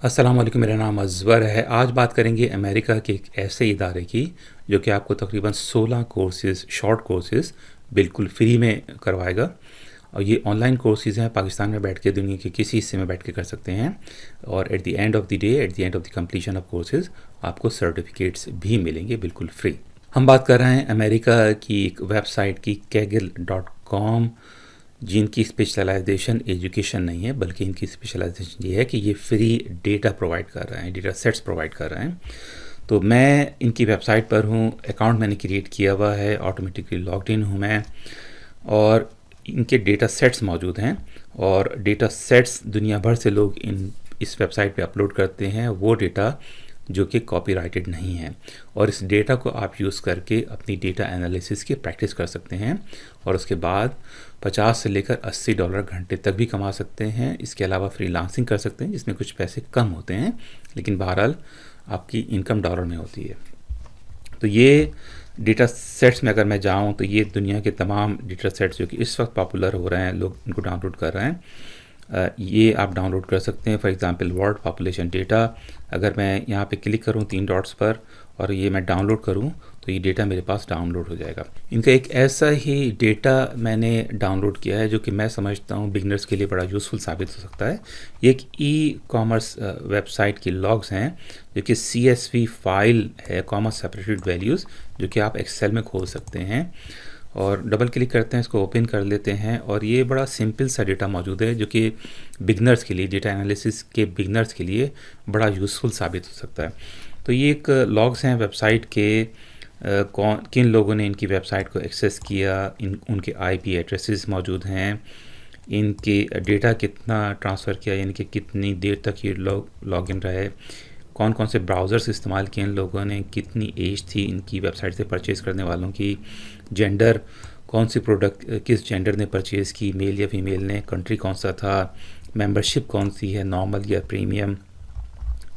अस्सलाम वालेकुम, मेरा नाम अज़वर है। आज बात करेंगे अमेरिका के एक ऐसे इदारे की जो कि आपको तकरीबन 16 कोर्सेज़, शॉर्ट कोर्सेज़ बिल्कुल फ्री में करवाएगा। और ये ऑनलाइन कोर्सेज़ हैं, पाकिस्तान में बैठ के दुनिया के किसी हिस्से में बैठ के कर सकते हैं। और at the end of the day, at the end of the completion of courses आपको सर्टिफिकेट्स भी मिलेंगे बिल्कुल फ्री। हम बात कर रहे हैं अमेरिका की एक वेबसाइट की, kaggle.com, जिनकी स्पेशलाइजेशन एजुकेशन नहीं है, बल्कि इनकी स्पेशलाइजेशन ये है कि ये फ्री डेटा प्रोवाइड कर रहे हैं, डेटा सेट्स प्रोवाइड कर रहे हैं। तो मैं इनकी वेबसाइट पर हूँ, अकाउंट मैंने क्रिएट किया हुआ है, ऑटोमेटिकली लॉग्ड इन हूँ मैं, और इनके डेटा सेट्स मौजूद हैं। और डेटा सेट्स दुनिया भर से लोग इस वेबसाइट पे अपलोड करते हैं, वो डेटा जो कि कॉपीराइटेड नहीं है। और इस डेटा को आप यूज़ करके अपनी डेटा एनालिसिस की प्रैक्टिस कर सकते हैं और उसके बाद 50 से लेकर $80 घंटे तक भी कमा सकते हैं। इसके अलावा फ्रीलांसिंग कर सकते हैं, जिसमें कुछ पैसे कम होते हैं, लेकिन बहरहाल आपकी इनकम डॉलर में होती है। तो ये डेटा सेट्स में अगर मैं जाऊँ तो ये दुनिया के तमाम डेटा सेट्स जो कि इस वक्त पॉपुलर हो रहे हैं, लोग इनको डाउनलोड कर रहे हैं, ये आप डाउनलोड कर सकते हैं। For example world population data, अगर मैं यहाँ पे क्लिक करूँ 3 डॉट्स पर और ये मैं डाउनलोड करूँ तो ये डेटा मेरे पास डाउनलोड हो जाएगा। इनका एक ऐसा ही डेटा मैंने डाउनलोड किया है जो कि मैं समझता हूँ बिगनर्स के लिए बड़ा यूज़फुल साबित हो सकता है। ये एक ई कॉमर्स वेबसाइट की लॉग्स हैं जो कि CSV फाइल है, कॉमा सेपरेटेड वैल्यूज़, जो कि आप एक्सेल में खोल सकते हैं। और डबल क्लिक करते हैं, इसको ओपन कर लेते हैं और ये बड़ा सिंपल सा डेटा मौजूद है जो कि बिगनर्स के लिए, डेटा एनालिसिस के बिगनर्स के लिए बड़ा यूज़फुल साबित हो सकता है। तो ये एक लॉग्स हैं वेबसाइट के, किन लोगों ने इनकी वेबसाइट को एक्सेस किया, उनके IP एड्रेसेस मौजूद हैं, इनके डेटा कितना ट्रांसफ़र किया, यानी कि कितनी देर तक ये लोग लॉगिन रहे, कौन कौन से ब्राउज़र्स इस्तेमाल किए इन लोगों ने, कितनी एज थी इनकी वेबसाइट से परचेज़ करने वालों की, जेंडर, कौन सी प्रोडक्ट किस जेंडर ने परचेज़ की, मेल या फीमेल ने, कंट्री कौन सा था, मेंबरशिप कौन सी है, नॉर्मल या प्रीमियम,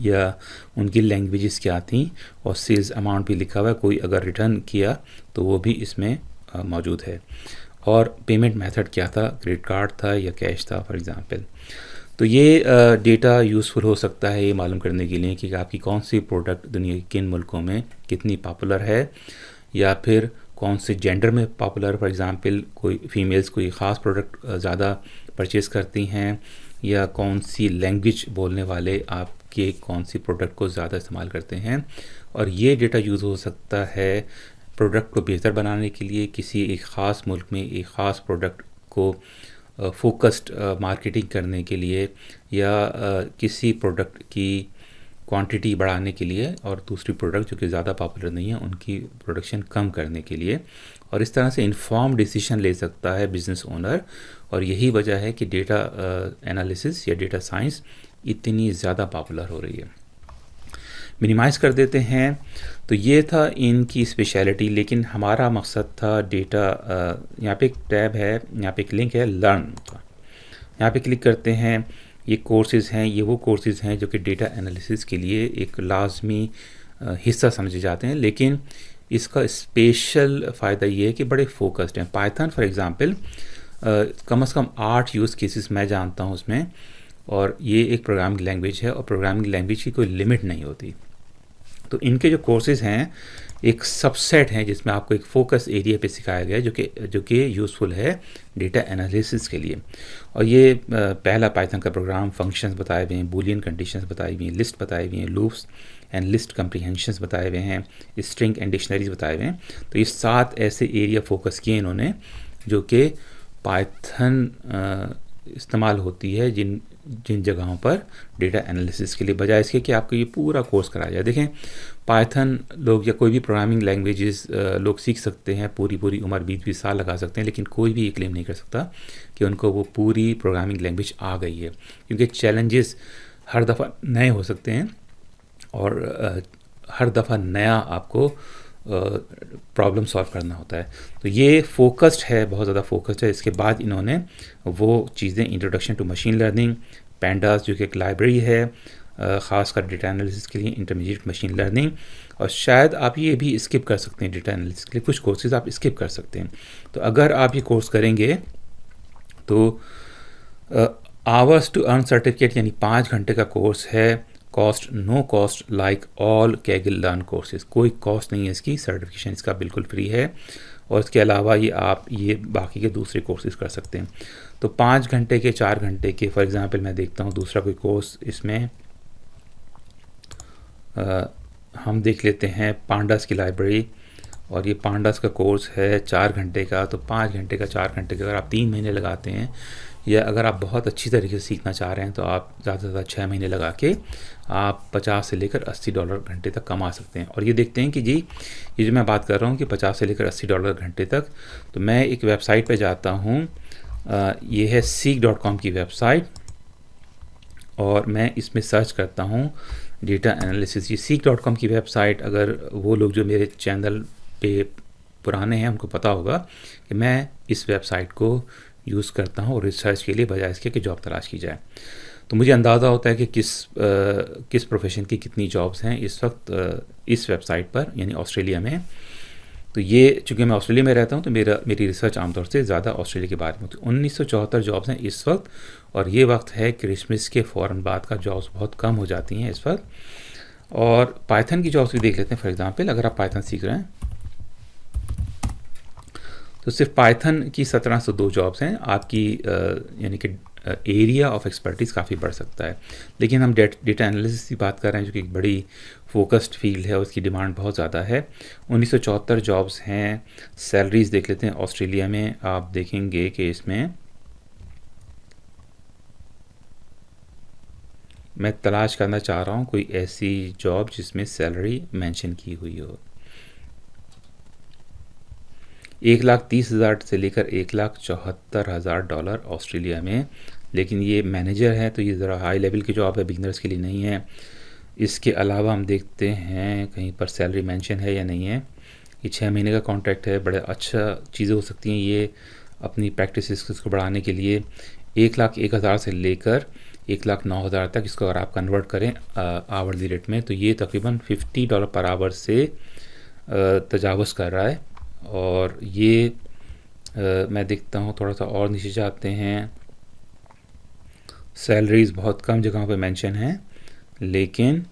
या उनकी लैंग्वेजेस क्या थी, और सेल्स अमाउंट भी लिखा हुआ है। कोई अगर रिटर्न किया तो वो भी इसमें मौजूद है। और पेमेंट मेथड क्या था, क्रेडिट कार्ड था या कैश था फॉर एग्ज़ाम्पल। तो ये डेटा यूज़फुल हो सकता है ये मालूम करने के लिए कि आपकी कौन सी प्रोडक्ट दुनिया के किन मुल्कों में कितनी पॉपुलर है, या फिर कौन से जेंडर में पॉपुलर। फॉर एग्ज़ाम्पल कोई फीमेल्स कोई ख़ास प्रोडक्ट ज़्यादा परचेज़ करती हैं, या कौन सी लैंग्वेज बोलने वाले आपके कौन सी प्रोडक्ट को ज़्यादा इस्तेमाल करते हैं। और ये डेटा यूज़ हो सकता है प्रोडक्ट को बेहतर बनाने के लिए, किसी एक ख़ास मुल्क में एक ख़ास प्रोडक्ट को फोकस्ड मार्केटिंग करने के लिए, या किसी प्रोडक्ट की क्वांटिटी बढ़ाने के लिए, और दूसरी प्रोडक्ट जो कि ज़्यादा पॉपुलर नहीं है उनकी प्रोडक्शन कम करने के लिए। और इस तरह से इन्फॉर्म डिसीजन ले सकता है बिज़नेस ओनर। और यही वजह है कि डेटा एनालिसिस या डेटा साइंस इतनी ज़्यादा पॉपुलर हो रही है। मिनिमाइज़ कर देते हैं। तो ये था इनकी स्पेशलिटी, लेकिन हमारा मकसद था डेटा, यहाँ पे एक टैब है, यहाँ पे एक लिंक है लर्न का, यहाँ पे क्लिक करते हैं। ये कोर्सेज़ हैं, ये वो कोर्सेज़ हैं जो कि डेटा एनालिसिस के लिए एक लाजमी हिस्सा समझे जाते हैं, लेकिन इसका स्पेशल फ़ायदा ये है कि बड़े फोकस्ड हैं। पाइथन फॉर एग्ज़ाम्पल कम से कम 8 यूज़ केसेस मैं जानता हूँ उसमें, और ये एक प्रोग्रामिंग लैंग्वेज है और प्रोग्रामिंग लैंग्वेज की कोई लिमिट नहीं होती। तो इनके जो कोर्सेज़ हैं एक सबसेट हैं जिसमें आपको एक फोकस एरिया पे सिखाया गया है जो कि यूज़फुल है डेटा एनालिसिस के लिए। और ये पहला पाइथन का प्रोग्राम, फंक्शंस बताए हुए हैं, बूलियन कंडीशंस बताई हुई हैं, लिस्ट बताई हुई हैं, लूप्स एंड लिस्ट कम्प्रीहेंशंस बताए हुए हैं, स्ट्रिंग एंड डिक्शनरीज बताए हुए हैं। तो ये 7 ऐसे एरिया फोकस किए इन्होंने जो कि पाइथन इस्तेमाल होती है जिन जगहों पर डेटा एनालिसिस के लिए, बजाय इसके कि आपको ये पूरा कोर्स कराया जाए। देखें, पाइथन लोग या कोई भी प्रोग्रामिंग लैंग्वेजेस लोग सीख सकते हैं, पूरी उम्र 20-20 साल लगा सकते हैं, लेकिन कोई भी ये क्लेम नहीं कर सकता कि उनको वो पूरी प्रोग्रामिंग लैंग्वेज आ गई है, क्योंकि चैलेंजेस हर दफ़ा नए हो सकते हैं और हर दफ़ा नया आपको प्रॉब्लम सॉल्व करना होता है। तो ये फोकस्ड है, बहुत ज़्यादा फोकस्ड है। इसके बाद इन्होंने वो चीज़ें, introduction to machine learning, pandas जो कि एक लाइब्रेरी है ख़ासकर डेटा एनालिसिस के लिए, इंटरमीडिएट मशीन लर्निंग, और शायद आप ये भी स्किप कर सकते हैं डेटा एनालिसिस के लिए, कुछ कोर्सेज आप स्किप कर सकते हैं। तो अगर आप ये कोर्स करेंगे तो आवर्स टू अर्न सर्टिफिकेट यानी 5 घंटे का कोर्स है, cost, no cost like all Kaggle learn courses, कोई कॉस्ट नहीं है इसकी, सर्टिफिकेशन इसका बिल्कुल फ्री है। और इसके अलावा ये आप ये बाकी के दूसरे कोर्सेज कर सकते हैं। तो 5 घंटे के, 4 घंटे के, फॉर एग्ज़ाम्पल मैं देखता हूँ दूसरा कोई कोर्स इसमें हम देख लेते हैं पांडास की लाइब्रेरी, और ये पांडास का कोर्स है 4 घंटे का। तो 5 घंटे का, 4 घंटे का अगर आप 3 महीने लगाते हैं, या अगर आप बहुत अच्छी तरीके से सीखना चाह रहे हैं तो आप ज़्यादा से ज़्यादा 6 महीने लगा के आप 50 से लेकर $80 घंटे तक कमा सकते हैं। और ये देखते हैं कि जी ये जो मैं बात कर रहा हूँ कि 50 से लेकर $80 घंटे तक, तो मैं एक वेबसाइट पे जाता हूँ, ये है seek.com की वेबसाइट, और मैं इसमें सर्च करता हूँ डेटा एनालिसिस। ये seek.com की वेबसाइट, अगर वो लोग जो मेरे चैनल पे पुराने हैं उनको पता होगा कि मैं इस वेबसाइट को यूज़ करता हूँ रिसर्च के लिए, बजाय इसके कि जॉब तलाश की जाए। तो मुझे अंदाज़ा होता है कि किस प्रोफेशन की कितनी जॉब्स हैं इस वक्त इस वेबसाइट पर, यानी ऑस्ट्रेलिया में। तो ये चूँकि मैं ऑस्ट्रेलिया में रहता हूँ तो मेरी रिसर्च आमतौर से ज़्यादा ऑस्ट्रेलिया के बारे में होती है। 1974 जॉब्स हैं इस वक्त, और ये वक्त है क्रिसमस के फ़ौरन बाद का, जॉब्स बहुत कम हो जाती हैं इस वक्त। और पाइथन की जॉब्स भी देख लेते हैं। फॉर एग्ज़ाम्पल अगर आप पाइथन सीख रहे हैं तो सिर्फ पाइथन की 1702 जॉब्स हैं। आपकी यानी कि एरिया ऑफ एक्सपर्टीज़ काफ़ी बढ़ सकता है। लेकिन हम डेटा एनालिसिस की बात कर रहे हैं जो कि एक बड़ी फोकस्ड फील्ड है और उसकी डिमांड बहुत ज़्यादा है। 1974 जॉब्स हैं। सैलरीज देख लेते हैं ऑस्ट्रेलिया में, आप देखेंगे कि इसमें मैं तलाश करना चाह रहा हूँ कोई ऐसी जॉब जिसमें सैलरी मेंशन की हुई हो। 1,30,000 से लेकर $1,74,000 ऑस्ट्रेलिया में। लेकिन ये मैनेजर है तो ये ज़रा हाई लेवल की जॉब है, बिगनर्स के लिए नहीं है। इसके अलावा हम देखते हैं कहीं पर सैलरी मेंशन है या नहीं है। ये 6 महीने का कॉन्ट्रैक्ट है, बड़े अच्छा चीज़ें हो सकती हैं ये अपनी प्रैक्टिस स्किल्स को बढ़ाने के लिए। 1,01,000 से लेकर 1,09,000 तक, इसको अगर आप कन्वर्ट करें आवर्ली रेट में तो ये तकरीबन $50 पर आवर से तजावज़ कर रहा है। और ये मैं देखता हूँ थोड़ा सा और नीचे जाते हैं, सैलरीज़ बहुत कम जगहों पे मेंशन हैं, लेकिन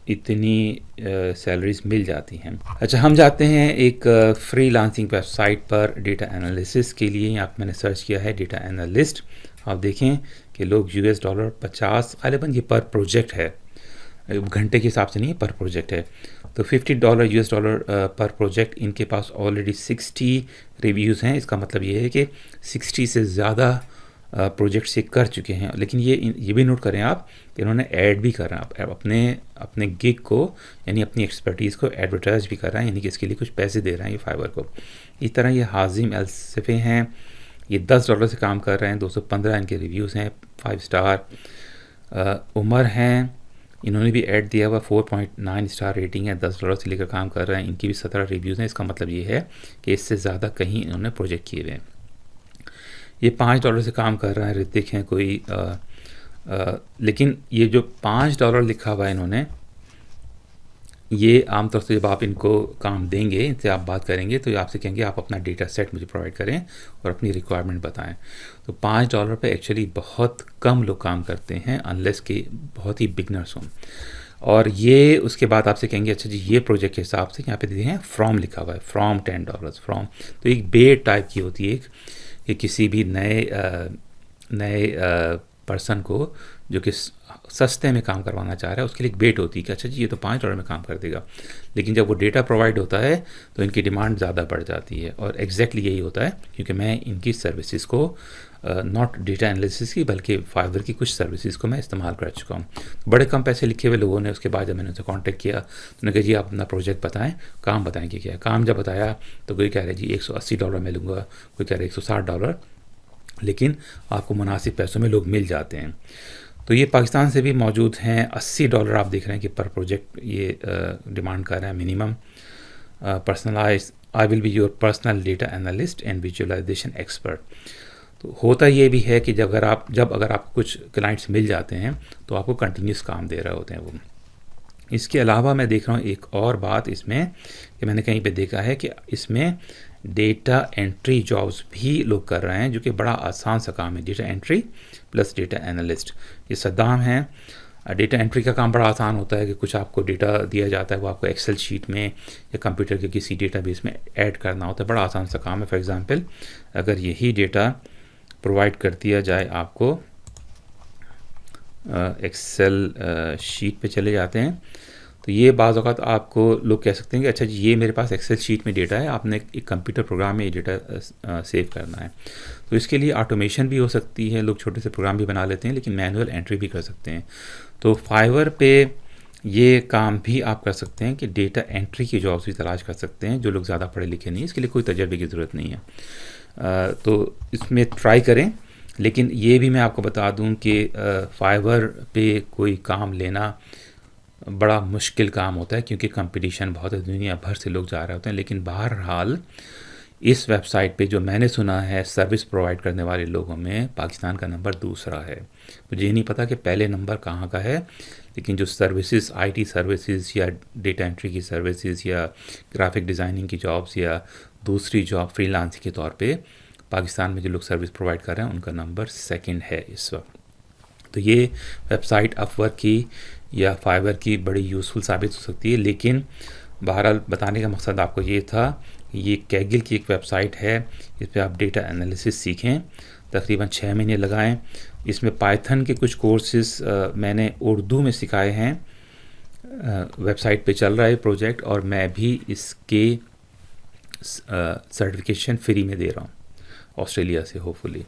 इतनी सैलरीज़ मिल जाती हैं। अच्छा, हम जाते हैं एक फ्रीलांसिंग वेबसाइट पर डेटा एनालिसिस के लिए। यहाँ पे मैंने सर्च किया है डेटा एनालिस्ट। आप देखें कि लोग $50 ग़ालिबन ये पर प्रोजेक्ट है, घंटे के हिसाब से नहीं है, पर प्रोजेक्ट है। तो $50 पर प्रोजेक्ट, इनके पास ऑलरेडी 60 रिव्यूज़ हैं। इसका मतलब ये है कि 60 से ज़्यादा प्रोजेक्ट से कर चुके हैं। लेकिन ये भी नोट करें आप कि इन्होंने ऐड भी कर रहे हैं, आप अपने गिग को यानी अपनी एक्सपर्टीज़ को एडवर्टाइज भी कर रहे हैं, यानी कि इसके लिए कुछ पैसे दे रहे हैं ये फाइवर को। इस तरह ये हाजिम एल्सफ़े हैं, ये $10 से काम कर रहे हैं, 215 इनके रिव्यूज़ हैं, 5 स्टार। उमर हैं, इन्होंने भी ऐड दिया हुआ, 4.9 स्टार रेटिंग है, $10 से लेकर काम कर रहे हैं, इनकी भी 17 रिव्यूज़ हैं। इसका मतलब ये है कि इससे ज़्यादा कहीं इन्होंने प्रोजेक्ट किए हुए हैं। ये $5 से काम कर रहा है, ऋतिक हैं कोई, लेकिन ये जो $5 लिखा हुआ है इन्होंने, ये आमतौर से जब आप इनको काम देंगे, इनसे आप बात करेंगे तो ये आपसे कहेंगे आप अपना डेटा सेट मुझे प्रोवाइड करें और अपनी रिक्वायरमेंट बताएं। तो $5 पे एक्चुअली बहुत कम लोग काम करते हैं, अनलेस के बहुत ही बिगनर्स हों। और ये उसके बाद आपसे कहेंगे अच्छा जी ये प्रोजेक्ट के हिसाब से, यहाँ पे देखते हैं फ्रॉम लिखा हुआ है, फ्रॉम $10 फ्रॉम। तो एक बेट टाइप की होती है कि किसी भी नए पर्सन को जो कि सस्ते में काम करवाना चाह रहा है उसके लिए एक बेट होती है कि अच्छा जी ये तो $5 में काम कर देगा। लेकिन जब वो डेटा प्रोवाइड होता है तो इनकी डिमांड ज़्यादा बढ़ जाती है। और एग्जैक्टली यही होता है, क्योंकि मैं इनकी सर्विसेज को नॉट डेटा एनालिसिस की बल्कि फाइवर की कुछ सर्विसेज को मैं इस्तेमाल कर चुका हूँ। बड़े कम पैसे लिखे हुए लोगों ने उसके बाद जब मैंने उनसे कॉन्टैक्ट किया तो उन्होंने कहा जी आप अपना प्रोजेक्ट बताएं, काम बताएं कि क्या है। काम जब बताया तो कोई कह रहे जी $180 में लूँगा, कोई कह रहे $160, लेकिन आपको मुनासिब पैसों में लोग मिल जाते हैं। तो ये पाकिस्तान से भी मौजूद हैं। $80 आप देख रहे हैं कि पर प्रोजेक्ट ये डिमांड कर रहे हैं minimum. Personalise, I will be your personal data analyst and visualisation expert. तो होता ये भी है कि अगर आपको कुछ क्लाइंट्स मिल जाते हैं तो आपको कंटिन्यूस काम दे रहे होते हैं वो। इसके अलावा मैं देख रहा हूँ एक और बात इसमें कि मैंने कहीं पे देखा है कि इसमें डेटा एंट्री जॉब्स भी लोग कर रहे हैं, जो कि बड़ा आसान सा काम है, data entry plus data analyst. ये सद्दाम हैं, डेटा एंट्री का काम बड़ा आसान होता है कि कुछ आपको डेटा दिया जाता है, वो आपको एक्सेल शीट में या कंप्यूटर के किसी डेटाबेस में ऐड करना होता है। बड़ा आसान सा काम है। फॉर एग्जांपल अगर यही डेटा प्रोवाइड कर दिया जाए आपको, एक्सेल शीट पे चले जाते हैं, तो ये बाज़ औक़ात आपको लोग कह सकते हैं कि अच्छा जी ये मेरे पास एक्सेल शीट में डेटा है, आपने एक कंप्यूटर प्रोग्राम में ये डेटा सेव करना है। तो इसके लिए ऑटोमेशन भी हो सकती है, लोग छोटे से प्रोग्राम भी बना लेते हैं, लेकिन मैनुअल एंट्री भी कर सकते हैं। तो फाइवर पे ये काम भी आप कर सकते हैं कि डेटा एंट्री की जॉब्स भी तलाश कर सकते हैं, जो लोग ज़्यादा पढ़े लिखे नहीं हैं, इसके लिए कोई तजर्बे की ज़रूरत नहीं है। तो इसमें ट्राई करें, लेकिन ये भी मैं आपको बता दूं कि फाइवर पे कोई काम लेना बड़ा मुश्किल काम होता है, क्योंकि कंपटीशन बहुत है, दुनिया भर से लोग जा रहे होते हैं। लेकिन बहरहाल इस वेबसाइट पे जो मैंने सुना है, सर्विस प्रोवाइड करने वाले लोगों में पाकिस्तान का नंबर दूसरा है। मुझे ये नहीं पता कि पहले नंबर कहाँ का है, लेकिन जो सर्विसेज, आईटी सर्विसेज या डेटा एंट्री की सर्विसेज या ग्राफिक डिज़ाइनिंग की जॉब्स या दूसरी जॉब फ्रीलांसिंग के तौर पे पाकिस्तान में जो लोग सर्विस प्रोवाइड कर रहे हैं, उनका नंबर सेकंड है इस वक्त। तो ये वेबसाइट अपवर्क की या फाइवर की बड़ी यूज़फुल साबित हो सकती है। लेकिन बहरहाल बताने का मकसद आपको ये था, ये कैगिल की एक वेबसाइट है, इस पर आप डेटा एनालिसिस सीखें, तकरीबन 6 महीने लगाएं। इसमें पाइथन के कुछ कोर्सेज मैंने उर्दू में सिखाए हैं, वेबसाइट पे चल रहा है प्रोजेक्ट, और मैं भी इसके सर्टिफिकेशन फ्री में दे रहा हूँ ऑस्ट्रेलिया से, होपफुली।